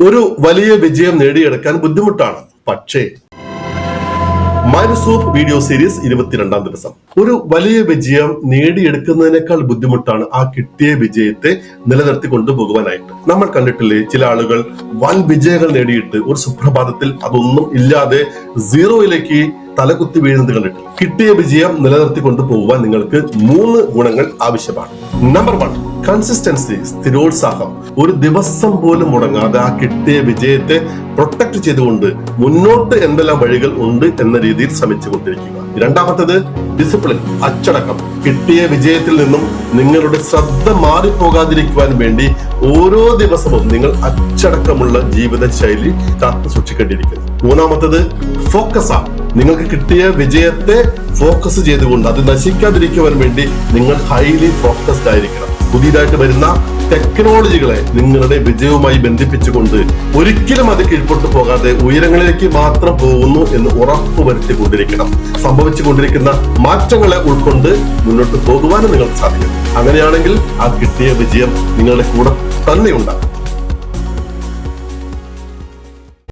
ഒരു വലിയ വിജയം നേടിയെടുക്കാൻ ബുദ്ധിമുട്ടാണ്. പക്ഷേ മൈനസൂപ്പ് വീഡിയോ സീരീസ് 22-ാം ദിവസം. ഒരു വലിയ വിജയം നേടിയെടുക്കുന്നതിനേക്കാൾ ബുദ്ധിമുട്ടാണ് ആ കിട്ടിയ വിജയത്തെ നിലനിർത്തി കൊണ്ടുപോകുവാനായിട്ട്. നമ്മൾ കണ്ടിട്ടില്ലേ, ചില ആളുകൾ വൻ വിജയങ്ങൾ നേടിയിട്ട് ഒരു സുപ്രഭാതത്തിൽ അതൊന്നും ഇല്ലാതെ സീറോയിലേക്ക് തലകുത്തി വീഴുന്നത് കണ്ടിട്ടില്ല. കിട്ടിയ വിജയം നിലനിർത്തി കൊണ്ടുപോകുവാൻ നിങ്ങൾക്ക് 3 ഗുണങ്ങൾ ആവശ്യമാണ്. നമ്പർ 1, കൺസിസ്റ്റൻസി, സ്ഥിരോത്സാഹം. ഒരു ദിവസം പോലും മുടങ്ങാതെ ആ കിട്ടിയ വിജയത്തെ പ്രൊട്ടക്ട് ചെയ്തുകൊണ്ട് മുന്നോട്ട് എന്തെല്ലാം വഴികൾ ഉണ്ട് എന്ന രീതിയിൽ ശ്രമിച്ചു കൊണ്ടിരിക്കുക. രണ്ടാമത്തേത് ഡിസിപ്ലിൻ, അച്ചടക്കം. കിട്ടിയ വിജയത്തിൽ നിന്നും നിങ്ങളുടെ ശ്രദ്ധ മാറിപ്പോകാതിരിക്കുവാൻ വേണ്ടി ഓരോ ദിവസവും നിങ്ങൾ അച്ചടക്കമുള്ള ജീവിത ശൈലി കാത്തു സൂക്ഷിക്കേണ്ടിയിരിക്കുന്നു. മൂന്നാമത്തേത് ഫോക്കസ് ആണ്. നിങ്ങൾക്ക് കിട്ടിയ വിജയത്തെ ഫോക്കസ് ചെയ്തുകൊണ്ട് അത് നശിക്കാതിരിക്കുവാൻ വേണ്ടി നിങ്ങൾ ഹൈലി ഫോക്കസ്ഡ് ആയിരിക്കണം. പുതിയതായിട്ട് വരുന്ന ടെക്നോളജികളെ നിങ്ങളുടെ വിജയവുമായി ബന്ധിപ്പിച്ചുകൊണ്ട് ഒരിക്കലും അത് കീഴ്പോട്ട് പോകാതെ ഉയരങ്ങളിലേക്ക് മാത്രം പോകുന്നു എന്ന് ഉറപ്പുവരുത്തി കൊണ്ടിരിക്കണം. സംഭവിച്ചുകൊണ്ടിരിക്കുന്ന മാറ്റങ്ങളെ ഉൾക്കൊണ്ട് മുന്നോട്ട് പോകുവാനും നിങ്ങൾക്ക് സാധിക്കും. അങ്ങനെയാണെങ്കിൽ ആ കിട്ടിയ വിജയം നിങ്ങളുടെ കൂടെ തന്നെ ഉണ്ടാകും.